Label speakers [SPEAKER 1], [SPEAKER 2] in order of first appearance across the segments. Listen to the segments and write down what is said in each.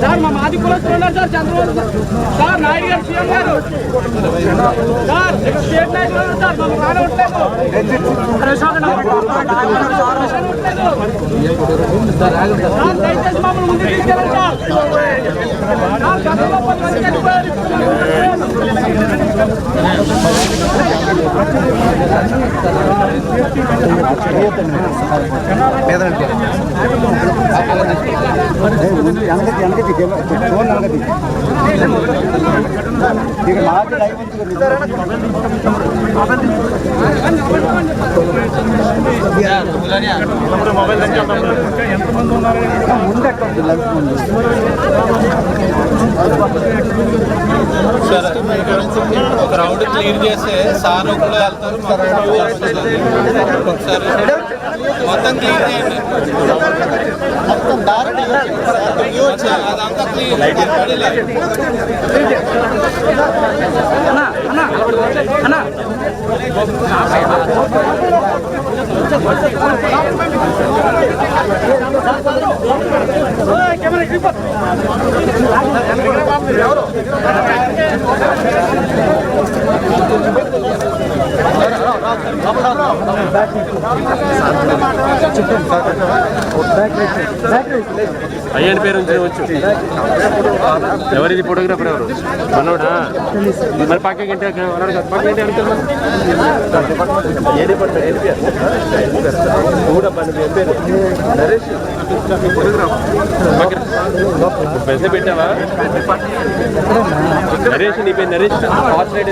[SPEAKER 1] Sir మా మాది కులస్తులు ఉన్నారు సార్ చంద్రబాబు సార్ నాయుడు గారు సీఎం గారు సార్ స్టేట్ నాయకులు సార్ మాకు రానట్లేదు దయచేసి మమ్మల్ని ముందుకు తీసుకెళ్ళండి సార్ చంద్రబాబు
[SPEAKER 2] ఒక రౌండ్ క్లియర్ చేస్తే సార్ ఒకళ్ళు వెళ్తారు మొత్తం క్లియర్ చేయండి అదంతా
[SPEAKER 3] అయ్యని పేరు వచ్చు. ఎవరిది ఫోటోగ్రాఫర్ ఎవరు మనోడా? మరి పక్కకి ఇంటి పెద్ద పెట్టావా నరేష్? నీ పేరు నరేష్. టార్చ్ లైట్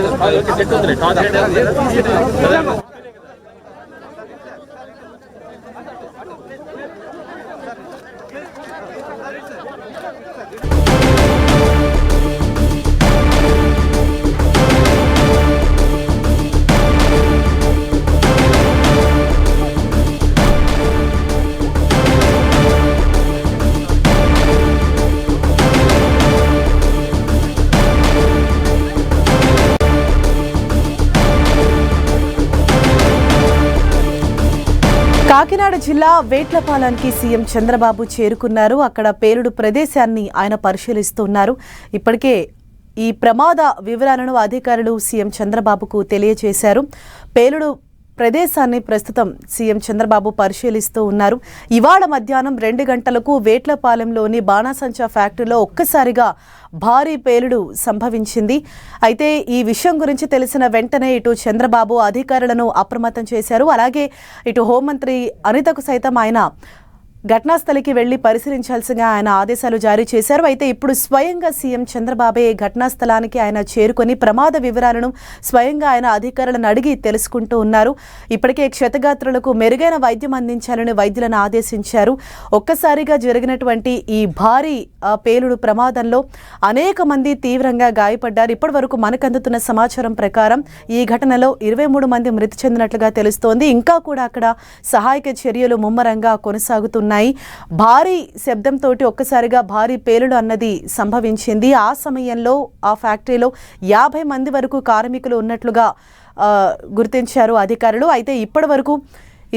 [SPEAKER 3] చెట్టు ఉంది. టార్చ్ లైట్
[SPEAKER 4] కాకినాడ జిల్లా వేట్లపాలెంకి సీఎం చంద్రబాబు చేరుకున్నారు. అక్కడ పేలుడు ప్రదేశాన్ని ఆయన పరిశీలిస్తున్నారు. ఇప్పటికే ఈ ప్రమాద వివరాలను అధికారులు సీఎం చంద్రబాబుకు తెలియజేశారు. పేలుడు ప్రదేశాన్ని ప్రస్తుతం సీఎం చంద్రబాబు పరిశీలిస్తూ ఉన్నారు. ఇవాళ మధ్యాహ్నం 2 గంటలకు వేట్లపాలెంలోని బాణాసంచా ఫ్యాక్టరీలో ఒక్కసారిగా భారీ పేలుడు సంభవించింది. అయితే ఈ విషయం గురించి తెలిసిన వెంటనే ఇటు చంద్రబాబు అధికారులను అప్రమత్తం చేశారు. అలాగే ఇటు హోంమంత్రి అనితకు సైతం ఆయన ఘటనాస్థలికి వెళ్లి పరిశీలించాల్సిందిగా ఆయన ఆదేశాలు జారీ చేశారు. అయితే ఇప్పుడు స్వయంగా సీఎం చంద్రబాబే ఘటనాస్థలానికి ఆయన చేరుకొని ప్రమాద వివరాలను స్వయంగా ఆయన అధికారులను అడిగి తెలుసుకుంటూ ఉన్నారు. ఇప్పటికే క్షతగాత్రులకు మెరుగైన వైద్యం అందించాలని వైద్యులను ఆదేశించారు. ఒక్కసారిగా జరిగినటువంటి ఈ భారీ పేలుడు ప్రమాదంలో అనేక మంది తీవ్రంగా గాయపడ్డారు. ఇప్పటి వరకు మనకు అందుతున్న సమాచారం ప్రకారం ఈ ఘటనలో 23 మంది మృతి చెందినట్లుగా తెలుస్తోంది. ఇంకా కూడా అక్కడ సహాయక చర్యలు ముమ్మరంగా కొనసాగుతున్నాయి. భారీ శబ్దంతో ఒక్కసారిగా భారీ పేలుడు అన్నది సంభవించింది. ఆ సమయంలో ఆ ఫ్యాక్టరీలో 50 మంది వరకు కార్మికులు ఉన్నట్లుగా గుర్తించారు అధికారులు. అయితే ఇప్పటి వరకు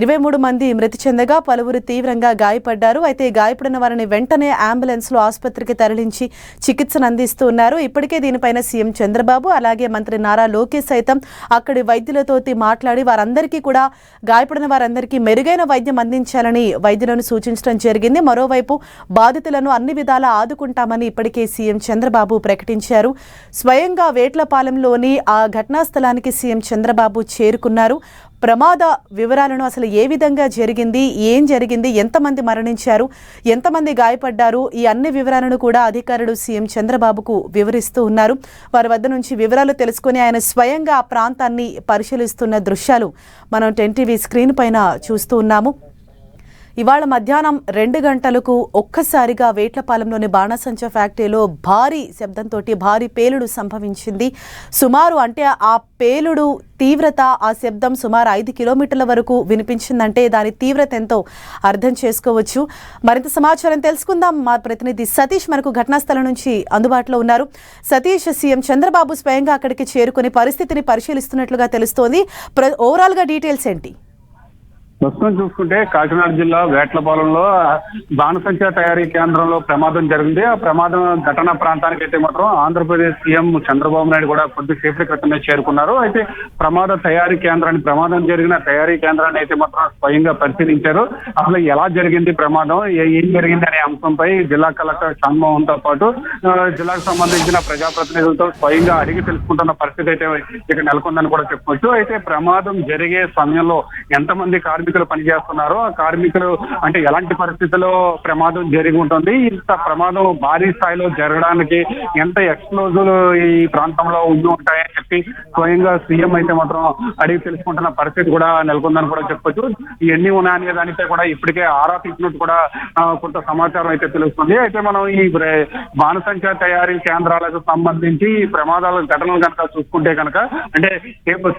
[SPEAKER 4] 23 మంది మృతి చెందగా పలువురు తీవ్రంగా గాయపడ్డారు. అయితే గాయపడిన వారిని వెంటనే అంబులెన్స్లో ఆసుపత్రికి తరలించి చికిత్సను అందిస్తూ ఉన్నారు. ఇప్పటికే దీనిపైన సీఎం చంద్రబాబు అలాగే మంత్రి నారా లోకేష్ సైతం అక్కడి వైద్యులతో మాట్లాడి వారందరికీ కూడా గాయపడిన వారందరికీ మెరుగైన వైద్యం అందించాలని వైద్యులను సూచించడం జరిగింది. మరోవైపు బాధితులను అన్ని విధాలా ఆదుకుంటామని ఇప్పటికే సీఎం చంద్రబాబు ప్రకటించారు. స్వయంగా వేట్లపాలెంలోని ఆ ఘటనా స్థలానికి సీఎం చంద్రబాబు చేరుకున్నారు. ప్రమాద వివరాలను అసలు ఏ విధంగా జరిగింది, ఏం జరిగింది, ఎంతమంది మరణించారు, ఎంతమంది గాయపడ్డారు, ఈ అన్ని వివరాలను కూడా అధికారులు సీఎం చంద్రబాబుకు వివరిస్తూ ఉన్నారు. వారి వద్ద నుంచి వివరాలు తెలుసుకుని ఆయన స్వయంగా ఆ ప్రాంతాన్ని పరిశీలిస్తున్న దృశ్యాలు మనం 10 టీవీ స్క్రీన్ పైన చూస్తూ ఉన్నాము. ఇవాళ మధ్యాహ్నం 2 గంటలకు ఒక్కసారిగా వేట్లపాలెంలోని బాణసంచా ఫ్యాక్టరీలో భారీ శబ్దంతో భారీ పేలుడు సంభవించింది. సుమారు అంటే ఆ పేలుడు తీవ్రత, ఆ శబ్దం సుమారు 5 కిలోమీటర్ల వరకు వినిపించిందంటే దాని తీవ్రత ఎంతో అర్థం చేసుకోవచ్చు. మరింత సమాచారం తెలుసుకుందాం. మా ప్రతినిధి సతీష్ మనకు ఘటనా స్థలం నుంచి అందుబాటులో ఉన్నారు. సతీష్, సీఎం చంద్రబాబు స్వయంగా అక్కడికి చేరుకుని పరిస్థితిని పరిశీలిస్తున్నట్లుగా తెలుస్తోంది. ఓవరాల్గా డీటెయిల్స్ ఏంటి?
[SPEAKER 5] ప్రస్తుతం చూసుకుంటే కాకినాడ జిల్లా వేట్లపాలెంలో బాణసంచా తయారీ కేంద్రంలో ప్రమాదం జరిగింది. ఆ ప్రమాదం ఘటన ప్రాంతానికి అయితే మాత్రం ఆంధ్రప్రదేశ్ సీఎం చంద్రబాబు నాయుడు కూడా కొద్దిసేపటి క్రితమే చేరుకున్నారు. అయితే ప్రమాదం జరిగిన తయారీ కేంద్రాన్ని అయితే మాత్రం స్వయంగా పరిశీలించారు. అసలు ఎలా జరిగింది ప్రమాదం, ఏం జరిగింది అనే అంశంపై జిల్లా కలెక్టర్ షణ్మోహన్ తో పాటు జిల్లాకు సంబంధించిన ప్రజాప్రతినిధులతో స్వయంగా అడిగి తెలుసుకుంటున్న పరిస్థితి అయితే ఇక్కడ నెలకొందని కూడా చెప్పుకోవచ్చు. అయితే ప్రమాదం జరిగే సమయంలో ఎంతమంది కార్మికులు పనిచేస్తున్నారు, ఆ కార్మికులు అంటే ఎలాంటి పరిస్థితుల్లో ప్రమాదం జరిగి ఉంటుంది, ఇంత ప్రమాదం భారీ స్థాయిలో జరగడానికి ఎంత ఎక్స్ప్లోజివ్ ఈ ప్రాంతంలో ఉండి ఉంటాయని చెప్పి స్వయంగా సీఎం అయితే మాత్రం అడిగి తెలుసుకుంటున్న పరిస్థితి కూడా నెలకొందని కూడా చెప్పొచ్చు. ఎన్ని ఉన్నాయనే దానిపై కూడా ఇప్పటికే ఆరా తీసినట్టు కూడా కొంత సమాచారం అయితే తెలుస్తుంది. అయితే మనం ఈ బాణసంచా తయారీ కేంద్రాలకు సంబంధించి ప్రమాదాల ఘటనలు కనుక చూసుకుంటే కనుక అంటే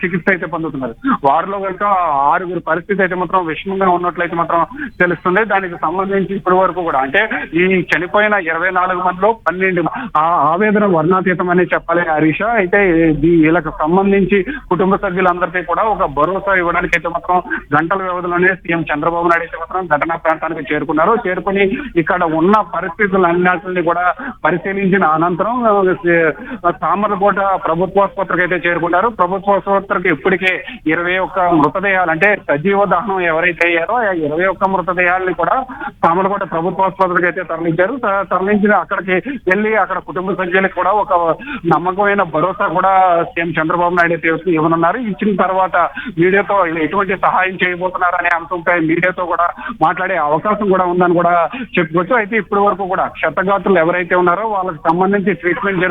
[SPEAKER 5] చికిత్స అయితే పొందుతున్నారు. వారిలో కనుక 6 పరిస్థితి అయితే మాత్రం విషమంగా ఉన్నట్లయితే మాత్రం తెలుస్తుంది. దానికి సంబంధించి ఇప్పటి వరకు కూడా అంటే ఈ చనిపోయిన 24 మందిలో 12 ఆవేదన వర్ణాతీతం అని చెప్పాలి హరీష. అయితే వీళ్ళకి సంబంధించి కుటుంబ సభ్యులందరికీ కూడా ఒక భరోసా ఇవ్వడానికి అయితే మాత్రం గంటల వ్యవధిలోనే సీఎం చంద్రబాబు నాయుడు అయితే మాత్రం ఘటనా ప్రాంతానికి చేరుకున్నారు. చేరుకుని ఇక్కడ ఉన్న పరిస్థితులన్నింటినీ కూడా పరిశీలించిన అనంతరం సామర్లకోట ప్రభుత్వాసుపత్రికి అయితే చేరుకున్నారు. ప్రభుత్వాసుపత్రికి ఇప్పటికే 21 మృతదేహాలు అంటే సజీవ దహనం ఎవరైతే అయ్యారో ఆ 21 మృతదేహాలని కూడా సామర్లకోట ప్రభుత్వాసుపత్రికి అయితే తరలించిన అక్కడికి వెళ్ళి అక్కడ కుటుంబ సభ్యులకు కూడా ఒక నమ్మకమైన భరోసా కూడా సీఎం చంద్రబాబు నాయుడు అయితే ఇవ్వనున్నారు. ఇచ్చిన తర్వాత మీడియాతో ఎటువంటి సహాయం చేయబోతున్నారు అనే అంశంపై మీడియాతో కూడా మాట్లాడే అవకాశం కూడా ఉందని కూడా చెప్పుకోవచ్చు. అయితే ఇప్పటి వరకు కూడా క్షతగాత్రులు ఎవరైతే ఉన్నారో వాళ్ళకి సంబంధించి ట్రీట్మెంట్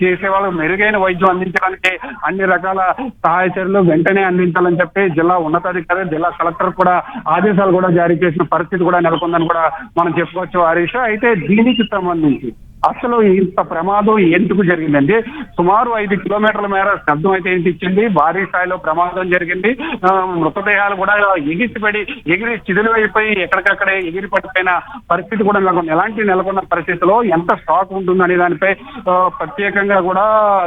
[SPEAKER 5] చేసే వాళ్ళకి మెరుగైన వైద్యం అందించడానికి అన్ని రకాల సహాయ చర్యలు వెంటనే అందించాలని చెప్పి జిల్లా ఉన్నతాధికారి, జిల్లా కలెక్టర్ కూడా ఆదేశాలు కూడా జారీ చేసిన పరిస్థితి కూడా నెలకొందని కూడా మనం చెప్పుకోవచ్చు హరీష్. అయితే దీనికి సంబంధించి అసలు ఇంత ప్రమాదం ఎందుకు జరిగిందంటే సుమారు 5 కిలోమీటర్ల మేర శబ్దం అయితే ఇచ్చింది. భారీ స్థాయిలో ప్రమాదం జరిగింది. మృతదేహాలు కూడా ఎగిరి చిదిలివైపోయి ఎక్కడికక్కడే ఎగిరి పడిపోయిన పరిస్థితి కూడా నెలకొన్న పరిస్థితిలో ఎంత స్టాక్ ఉంటుందనే దానిపై ప్రత్యేకంగా కూడా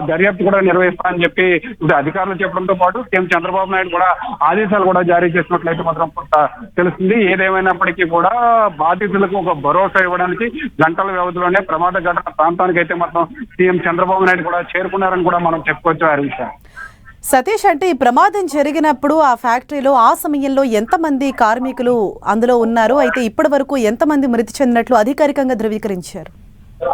[SPEAKER 5] దర్యాప్తు కూడా నిర్వహిస్తామని చెప్పి అధికారులు చెప్పడంతో పాటు సీఎం చంద్రబాబు నాయుడు కూడా ఆదేశాలు కూడా జారీ చేసినట్లయితే మాత్రం తెలుస్తుంది. ఏదేమైనప్పటికీ కూడా బాధితులకు ఒక భరోసా ఇవ్వడానికి గంటల వ్యవధిలోనే ప్రమాద ఘటన ప్రాంతానికి అయితే మాత్రం సీఎం చంద్రబాబు నాయుడు కూడా చేరుకున్నారని కూడా మనం చెప్పుకోవచ్చు హరీష.
[SPEAKER 4] సతీష్, అంటే ఈ ప్రమాదం జరిగినప్పుడు ఆ ఫ్యాక్టరీలో ఆ సమయంలో ఎంతమంది కార్మికులు అందులో ఉన్నారు? అయితే ఇప్పటి వరకు ఎంతమంది మృతి చెందినట్లు అధికారికంగా ధృవీకరించారు?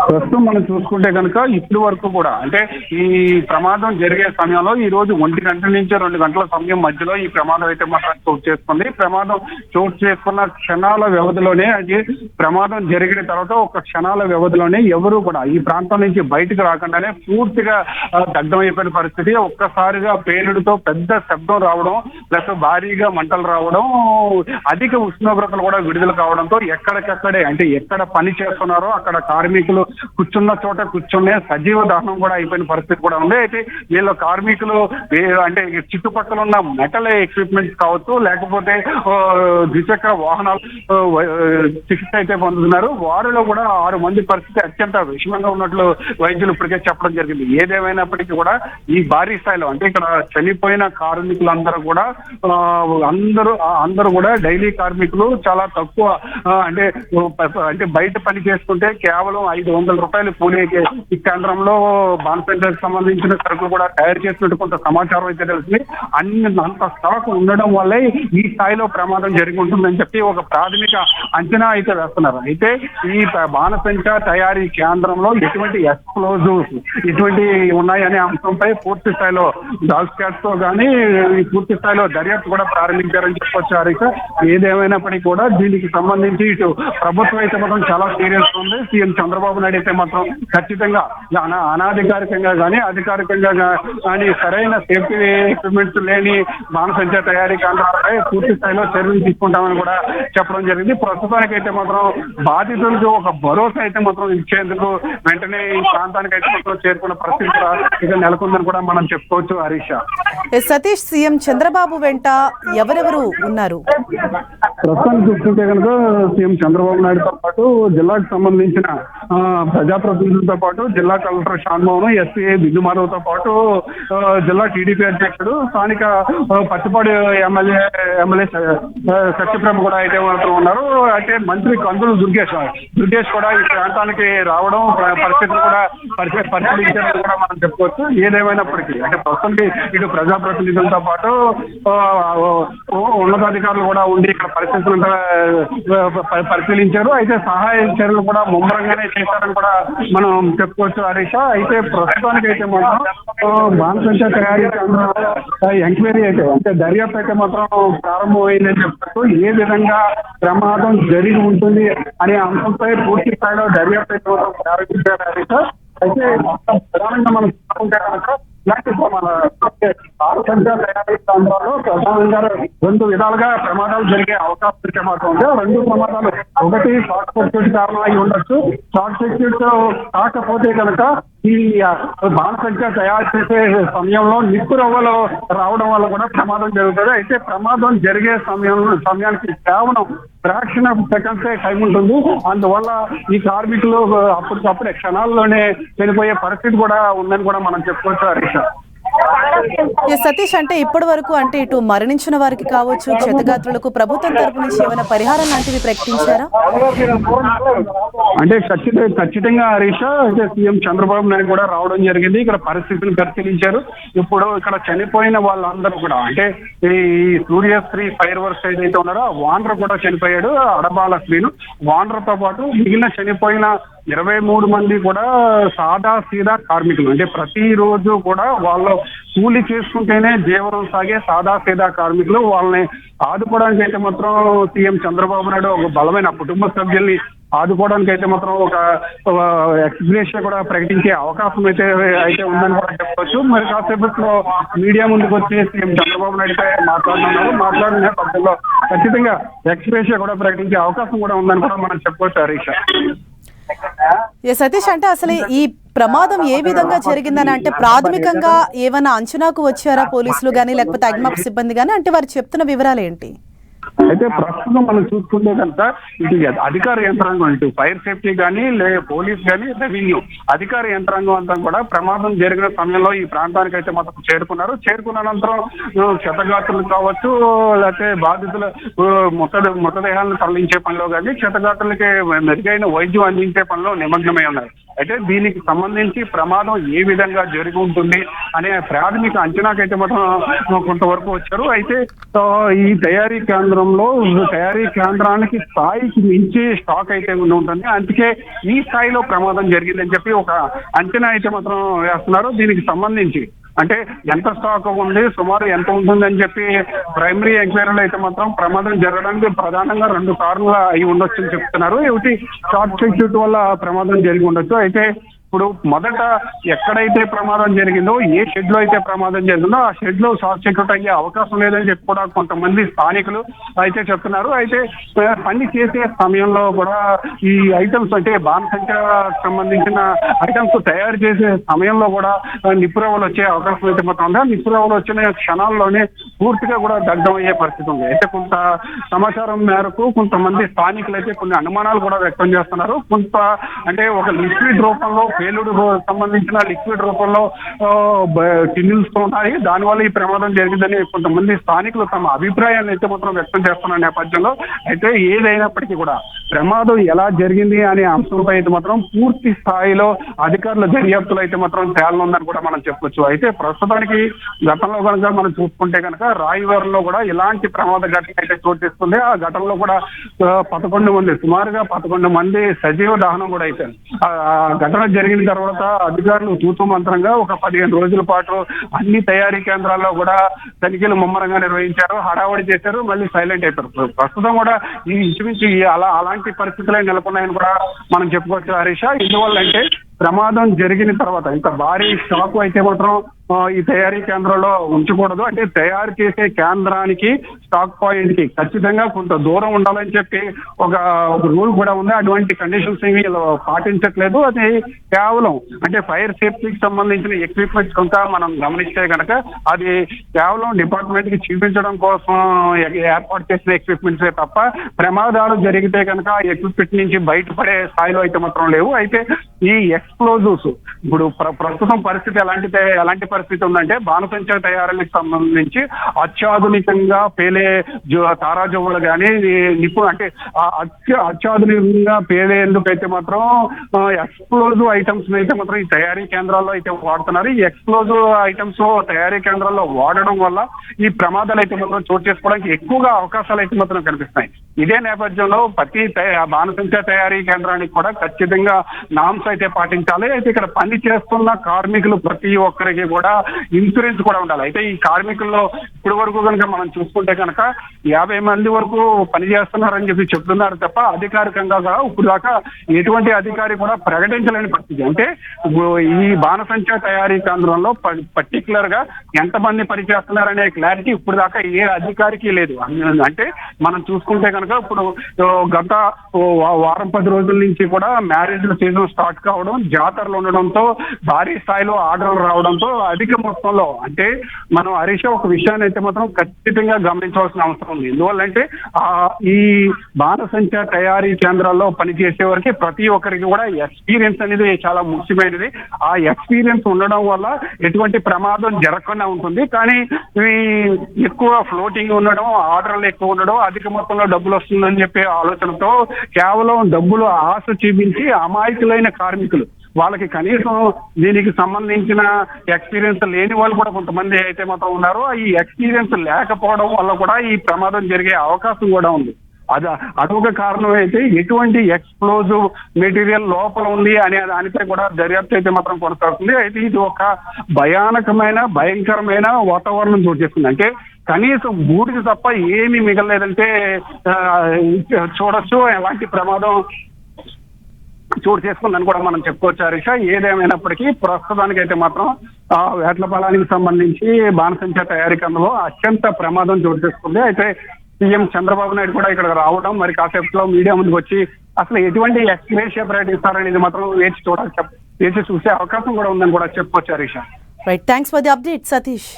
[SPEAKER 5] ప్రస్తుతం మనం చూసుకుంటే కనుక ఇప్పటి వరకు కూడా అంటే ఈ ప్రమాదం జరిగే సమయంలో ఈ రోజు 1 గంటల నుంచి 2 గంటల సమయం మధ్యలో ఈ ప్రమాదం అయితే మాత్రం చోటు చేసుకుంది. ప్రమాదం చోటు చేసుకున్న క్షణాల వ్యవధిలోనే అది ప్రమాదం జరిగిన తర్వాత ఒక క్షణాల వ్యవధిలోనే ఎవరు కూడా ఈ ప్రాంతం నుంచి బయటకు రాకుండానే పూర్తిగా దగ్ధమైపోయిన పరిస్థితి. ఒక్కసారిగా పేలుడుతో పెద్ద శబ్దం రావడం, ప్లస్ భారీగా మంటలు రావడం, అధిక ఉష్ణోగ్రతలు కూడా విడుదల కావడంతో ఎక్కడికక్కడే అంటే ఎక్కడ పని చేస్తున్నారో అక్కడ కార్మికులు కూర్చున్న చోట కూర్చునే సజీవ దహనం కూడా అయిపోయిన పరిస్థితి కూడా ఉంది. అయితే వీళ్ళ కార్మికులు అంటే చుట్టుపక్కల ఉన్న మెటల్ ఎక్విప్మెంట్స్ కావచ్చు, లేకపోతే ద్విచక్ర వాహనాలు చికిత్స అయితే పొందుతున్నారు. వారిలో కూడా 6 మంది పరిస్థితి అత్యంత విషమంగా ఉన్నట్లు వైద్యులు ఇప్పటికే చెప్పడం జరిగింది. ఏదేమైనప్పటికీ కూడా ఈ భారీ స్థాయిలో అంటే ఇక్కడ చనిపోయిన కార్మికులందరూ కూడా అందరూ కూడా డైలీ కార్మికులు చాలా తక్కువ అంటే బయట పని చేసుకుంటే కేవలం రూపాయలు పూణేకి ఈ కేంద్రంలో బాణసంచాకి సంబంధించిన సరుకులు కూడా తయారు చేసినట్టు కొంత సమాచారం అయితే తెలిసింది. అంత స్టాక్ ఉండడం వల్లే ఈ స్థాయిలో ప్రమాదం జరిగి ఉంటుందని చెప్పి ఒక ప్రాథమిక అంచనా అయితే వేస్తున్నారు. అయితే ఈ బాణసంచా తయారీ కేంద్రంలో ఎటువంటి ఎక్స్ప్లోజివ్స్ ఇటువంటి ఉన్నాయనే అంశంపై పూర్తి స్థాయిలో డాగ్ స్క్వాడ్స్ తో కానీ పూర్తి స్థాయిలో దర్యాప్తు కూడా ప్రారంభించారని చెప్పొచ్చు. హరీష్, ఏదేమైనప్పటికీ కూడా దీనికి సంబంధించి ఇటు ప్రభుత్వం అయితే మాత్రం చాలా సీరియస్ ఉంది. సీఎం చంద్రబాబు నాయుడు అయితే మాత్రం ఖచ్చితంగా అనాధికారికంగా కానీ అధికారికంగా కానీ సరైన సేఫ్టీ ఎక్విప్మెంట్స్ లేని బాణసంచా తయారీ కేంద్రాలపై పూర్తి స్థాయిలో చర్యలు తీసుకుంటామని కూడా చెప్పడం జరిగింది. ప్రస్తుతానికి అయితే మాత్రం బాధితులకు ఒక భరోసా అయితే మాత్రం ఇచ్చేందుకు వెంటనే ఈ ప్రాంతానికి అయితే మాత్రం చేరుకున్న పరిస్థితి ఇక నెలకొందని కూడా మనం చెప్పుకోవచ్చు. హరీష్,
[SPEAKER 4] సతీష్, సీఎం చంద్రబాబు వెంట ఎవరెవరు ఉన్నారు?
[SPEAKER 5] ప్రస్తుతానికి చూస్తుంటే కనుక సీఎం చంద్రబాబు నాయుడుతో పాటు జిల్లాకు సంబంధించిన ప్రజాప్రతినిధులతో పాటు జిల్లా కలెక్టర్ షాన్మోహన్, ఎస్పీ బిందుమాధవ్తో పాటు జిల్లా టీడీపీ అధ్యక్షుడు స్థానిక పచ్చిపాడు ఎమ్మెల్యే సత్యప్రభ కూడా అయితే ఉన్నారు. అయితే మంత్రి కందులు దుర్గేష్ కూడా ఈ ప్రాంతానికి రావడం పరిస్థితులు కూడా పరిశీలించారని కూడా మనం చెప్పుకోవచ్చు. ఏదేమైనప్పటికీ అంటే ప్రస్తుతానికి ఇటు ప్రజాప్రతినిధులతో పాటు ఉన్నతాధికారులు కూడా ఉండి ఇక్కడ పరిస్థితులు పరిశీలించారు. అయితే సహాయ చర్యలు కూడా ముమ్మరంగానే చేశారని కూడా మనం చెప్పుకోవచ్చు. హరీష్, అయితే ప్రస్తుతానికి అయితే మాత్రం బాణసంచా తయారీ ఎంక్వైరీ అయితే అంటే దర్యాప్తు అయితే మాత్రం ప్రారంభమైందని చెప్తూ ఏ విధంగా ప్రమాదం జరిగి ఉంటుంది అనే అంశంపై పూర్తి స్థాయిలో దర్యాప్తు అయితే మాత్రం ప్రారంభించారు. హరీష్, అయితే ప్రధానంగా మనం చూసుకుంటే కనుక ఇలాంటి బాణసంచా తయారీ కేంద్రాల్లో ప్రధానంగా 2 విధాలుగా ప్రమాదాలు జరిగే అవకాశం అయితే మాత్రం ఉంది. 2 ప్రమాదాలు, ఒకటి షార్ట్ సర్క్యూట్ కారణం అయి ఉండొచ్చు. షార్ట్ సర్క్యూట్ కాకపోతే కనుక ఈ బాణసంచా తయారు చేసే సమయంలో నిప్పు రవ్వలు రావడం వల్ల కూడా ప్రమాదం జరుగుతుంది. అయితే ప్రమాదం జరిగే సమయానికి కేవలం ఫ్రాక్షన్ ఆఫ్ సెకండ్సే టైం ఉంటుంది. అందువల్ల ఈ కార్మికులు అప్పటికప్పుడే క్షణాల్లోనే చనిపోయే పరిస్థితి కూడా ఉందని కూడా మనం చెప్పుకోవచ్చు. హరీష్,
[SPEAKER 4] సతీష్, అంటే ఇప్పటి వరకు అంటే ఇటు మరణించిన వారికి కావచ్చు, క్షతగాత్రులకు ప్రభుత్వం తరపు నుంచి ఏమైనా పరిహారం లాంటివి ప్రకటించారా?
[SPEAKER 5] అంటే ఖచ్చితంగా హరీష్, అయితే సీఎం చంద్రబాబు నాయుడు కూడా రావడం జరిగింది. ఇక్కడ పరిస్థితులు పరిశీలించారు. ఇప్పుడు ఇక్కడ చనిపోయిన వాళ్ళందరూ కూడా అంటే ఈ సూర్యశ్రీ ఫైర్ వర్క్స్ ఏదైతే ఉన్నారో వానర్ కూడా చనిపోయాడు. అడబాల శ్రీను వానర్ తో పాటు మిగిలిన చనిపోయిన 23 మంది కూడా సాదా సీదా కార్మికులు. అంటే ప్రతిరోజు కూడా వాళ్ళు కూలి చేసుకుంటేనే జీవనం సాగే సాదా సీదా కార్మికులు. వాళ్ళని ఆదుకోవడానికి అయితే మాత్రం సీఎం చంద్రబాబు నాయుడు ఒక బలమైన కుటుంబ సభ్యుల్ని ఆదుకోవడానికి అయితే మాత్రం ఒక ఎక్స్ప్రెషన్ కూడా ప్రకటించే అవకాశం అయితే ఉందని కూడా చెప్పవచ్చు. మరి కాసేపట్లో మీడియా ముందుకు వచ్చి సీఎం చంద్రబాబు నాయుడుపై మాట్లాడిన నేపథ్యంలో ఖచ్చితంగా ఎక్స్ప్రెషన్ కూడా ప్రకటించే అవకాశం కూడా ఉందని కూడా మనం చెప్పుకోవచ్చు. హరీష్,
[SPEAKER 4] సతీష్, అంటే అసలు ఈ ప్రమాదం ఏ విధంగా జరిగిందని అంటే ప్రాథమికంగా ఏమైనా అంచనాకు వచ్చారా పోలీసులు గానీ లేకపోతే అగ్నిమాపక సిబ్బంది గానీ? అంటే వారు చెప్తున్న వివరాలు ఏంటి?
[SPEAKER 5] అయితే ప్రస్తుతం మనం చూసుకుంటే కనుక ఇటు అధికార యంత్రాంగం, ఇటు ఫైర్ సేఫ్టీ కానీ పోలీస్ కానీ రెవెన్యూ అధికార యంత్రాంగం అంతా కూడా ప్రమాదం జరిగిన సమయంలో ఈ ప్రాంతానికి అయితే మాత్రం చేరుకున్నారు. చేరుకున్న అనంతరం క్షతగాత్రులు కావచ్చు లేకపోతే బాధితుల మృతదేహాలను తరలించే పనిలో కానీ క్షతగాత్రులకి మెరుగైన వైద్యం అందించే పనిలో నిమగ్నమై ఉన్నారు. అయితే దీనికి సంబంధించి ప్రమాదం ఏ విధంగా జరిగి ఉంటుంది అనే ప్రాథమిక అంచనాకైతే మాత్రం కొంతవరకు వచ్చారు. అయితే ఈ తయారీ కేంద్రానికి స్థాయికి మించి స్టాక్ అయితే ఉంటుంది. అందుకే ఈ స్థాయిలో ప్రమాదం జరిగిందని చెప్పి ఒక అంచనా అయితే మాత్రం వేస్తున్నారు. దీనికి సంబంధించి అంటే ఎంత స్టాక్ ఉంది, సుమారు ఎంత ఉంటుందని చెప్పి ప్రైమరీ ఎంక్వైరీలో అయితే మాత్రం ప్రమాదం జరగడానికి ప్రధానంగా 2 కారణాలు అయి ఉండొచ్చు అని చెప్తున్నారు. ఒకటి షార్ట్ సర్క్యూట్ వల్ల ప్రమాదం జరిగి ఉండొచ్చు. అయితే ఇప్పుడు మొదట ఎక్కడైతే ప్రమాదం జరిగిందో, ఏ షెడ్ లో అయితే ప్రమాదం జరిగిందో ఆ షెడ్ లో షార్ట్ సర్క్యూట్ అయ్యే అవకాశం లేదని చెప్పి కూడా కొంతమంది స్థానికులు అయితే చెప్తున్నారు. అయితే పని చేసే సమయంలో కూడా ఈ ఐటమ్స్ అంటే బాణసంచా సంబంధించిన ఐటమ్స్ తయారు చేసే సమయంలో కూడా నిప్పురవ్వలు వచ్చే అవకాశం అయితే మాత్రం ఉంది. నిప్పురవ్వలు వచ్చిన క్షణాల్లోనే పూర్తిగా కూడా దగ్ధం అయ్యే పరిస్థితి ఉంది. అయితే కొంత సమాచారం మేరకు కొంతమంది స్థానికులు అయితే కొన్ని అనుమానాలు కూడా వ్యక్తం చేస్తున్నారు. కొంత అంటే ఒక లిక్విడ్ రూపంలో పేలుడు సంబంధించిన లిక్విడ్ రూపంలో టిన్నులతో ఉన్నాయి, దానివల్ల ఈ ప్రమాదం జరిగిందని కొంతమంది స్థానికులు తమ అభిప్రాయాన్ని అయితే మాత్రం వ్యక్తం చేస్తున్న నేపథ్యంలో అయితే ఏదైనప్పటికీ కూడా ప్రమాదం ఎలా జరిగింది అనే అంశంపై అయితే మాత్రం పూర్తి స్థాయిలో అధికారుల దర్యాప్తులు అయితే మాత్రం తేలనుందని కూడా మనం చెప్పొచ్చు. అయితే ప్రస్తుతానికి గతంలో కనుక మనం చూసుకుంటే కనుక రాయవరంలో కూడా ఇలాంటి ప్రమాద ఘటన అయితే చోటు చేసుకుంది. ఆ ఘటనలో కూడా 11 మంది, సుమారుగా 11 మంది సజీవ దహనం కూడా అయిపోయింది. ఆ ఘటన జరిగిన తర్వాత అధికారులు తూతూ మంత్రంగా ఒక 15 రోజుల పాటు అన్ని తయారీ కేంద్రాల్లో కూడా తనిఖీలు ముమ్మరంగా నిర్వహించారు, హడావడి చేశారు, మళ్ళీ సైలెంట్ అయిపోయారు. ప్రస్తుతం కూడా ఈ ఇంచుమించు అలాంటి పరిస్థితులే నెలకొన్నాయని కూడా మనం చెప్పుకోవచ్చు హరీష. ఎందువల్ల అంటే ప్రమాదం జరిగిన తర్వాత ఇంత భారీ స్టాక్ అయితే మాత్రం ఈ తయారీ కేంద్రంలో ఉంచకూడదు. అంటే తయారు చేసే కేంద్రానికి స్టాక్ పాయింట్ కి ఖచ్చితంగా కొంత దూరం ఉండాలని చెప్పి ఒక రూల్ కూడా ఉంది. అటువంటి కండిషన్స్ ఏమి పాటించట్లేదు. అది కేవలం అంటే ఫైర్ సేఫ్టీకి సంబంధించిన ఎక్విప్మెంట్స్ కొంత మనం గమనిస్తే కనుక అది కేవలం డిపార్ట్మెంట్ కి చూపించడం కోసం ఏర్పాటు చేసిన ఎక్విప్మెంట్సే తప్ప ప్రమాదాలు జరిగితే కనుక ఎక్విప్మెంట్ నుంచి బయటపడే స్థాయిలో అయితే మాత్రం లేవు. అయితే ఈ ఎక్స్ప్లోజివ్స్ ఇప్పుడు ప్రస్తుతం పరిస్థితి ఎలాంటి పరిస్థితి ఉందంటే బాణసంచా తయారీకి సంబంధించి అత్యాధునికంగా పేలే తారాజువ్వలు కానీ అంటే అత్యాధునికంగా పేలేందుకైతే మాత్రం ఎక్స్ప్లోజివ్ ఐటమ్స్ అయితే మాత్రం ఈ తయారీ కేంద్రాల్లో అయితే వాడుతున్నారు. ఈ ఎక్స్ప్లోజివ్ ఐటమ్స్ తయారీ కేంద్రాల్లో వాడడం వల్ల ఈ ప్రమాదాలు అయితే మాత్రం చోటు చేసుకోవడానికి ఎక్కువగా అవకాశాలు అయితే మాత్రం కనిపిస్తున్నాయి. ఇదే నేపథ్యంలో ప్రతి బాణసంచా తయారీ కేంద్రానికి కూడా ఖచ్చితంగా నామ్స్ అయితే పాటించాలి. అయితే ఇక్కడ పని చేస్తున్న కార్మికులు ప్రతి ఒక్కరికి కూడా ఇన్సూరెన్స్ కూడా ఉండాలి. అయితే ఈ కార్మికుల్లో ఇప్పటి వరకు కనుక మనం చూసుకుంటే కనుక 50 మంది వరకు పని చేస్తున్నారని చెప్పి చెప్తున్నారు తప్ప అధికారికంగా ఇప్పుడు దాకా ఎటువంటి అధికారి కూడా ప్రకటించలేని పరిస్థితి. అంటే ఈ బాణసంచా తయారీ కేంద్రంలో పర్టికులర్ గా ఎంతమంది పని చేస్తున్నారనే క్లారిటీ ఇప్పుడు దాకా ఏ అధికారికి లేదు. అంటే మనం చూసుకుంటే కనుక ఇప్పుడు గత వారం 10 రోజుల నుంచి కూడా మ్యారేజ్ సీజన్ స్టార్ట్ కావడం, జాతరలు ఉండడంతో భారీ స్థాయిలో ఆర్డర్లు రావడంతో అధిక మొత్తంలో అంటే మనం హరీష్ ఒక విషయాన్ని అయితే మాత్రం ఖచ్చితంగా గమనించవలసిన అవసరం ఉంది. ఎందువల్లంటే ఈ బాణసంచా తయారీ కేంద్రాల్లో పనిచేసే వరకు ప్రతి ఒక్కరికి కూడా ఎక్స్పీరియన్స్ అనేది చాలా ముఖ్యమైనది. ఆ ఎక్స్పీరియన్స్ ఉండడం వల్ల ఎటువంటి ప్రమాదం జరగకుండా ఉంటుంది. కానీ ఇవి ఎక్కువ ఫ్లోటింగ్ ఉండడం, ఆర్డర్లు ఎక్కువ ఉండడం, అధిక మొత్తంలో డబ్బులు వస్తుందని చెప్పే ఆలోచనతో కేవలం డబ్బులు ఆశ చూపించి అమాయకులైన కార్మికులు వాళ్ళకి కనీసం దీనికి సంబంధించిన ఎక్స్పీరియన్స్ లేని వాళ్ళు కూడా కొంతమంది అయితే మాత్రం ఉన్నారు. ఈ ఎక్స్పీరియన్స్ లేకపోవడం వల్ల కూడా ఈ ప్రమాదం జరిగే అవకాశం కూడా ఉంది. అదొక కారణం. అయితే ఎటువంటి ఎక్స్ప్లోజివ్ మెటీరియల్ లోపల ఉంది అనే దానిపై కూడా దర్యాప్తు అయితే మాత్రం కొనసాగుతుంది. అయితే ఇది ఒక భయంకరమైన వాతావరణం చోటు చేసుకుంది. అంటే కనీసం బూడిద తప్ప ఏమీ మిగలలేదంటే చూడొచ్చు. ఎలాంటి ప్రమాదం చోటు చేసుకుందని కూడా మనం చెప్పుకోవచ్చు హరీష. ఏదేమైనప్పటికీ ప్రస్తుతానికి అయితే మాత్రం వేట్లపాలానికి సంబంధించి బాణసంచా తయారీ కేంద్రంలో అత్యంత ప్రమాదం చోటు చేసుకుంది. అయితే సీఎం చంద్రబాబు నాయుడు కూడా ఇక్కడ రావడం, మరి కాసేపులో మీడియా ముందుకు వచ్చి అసలు ఎటువంటి ఎక్స్గ్రేషియా ప్రకటిస్తారనేది మాత్రం వేచి చూసే అవకాశం కూడా ఉందని కూడా చెప్పుకోవచ్చు Harisha.
[SPEAKER 4] Right, thanks for the update Satish.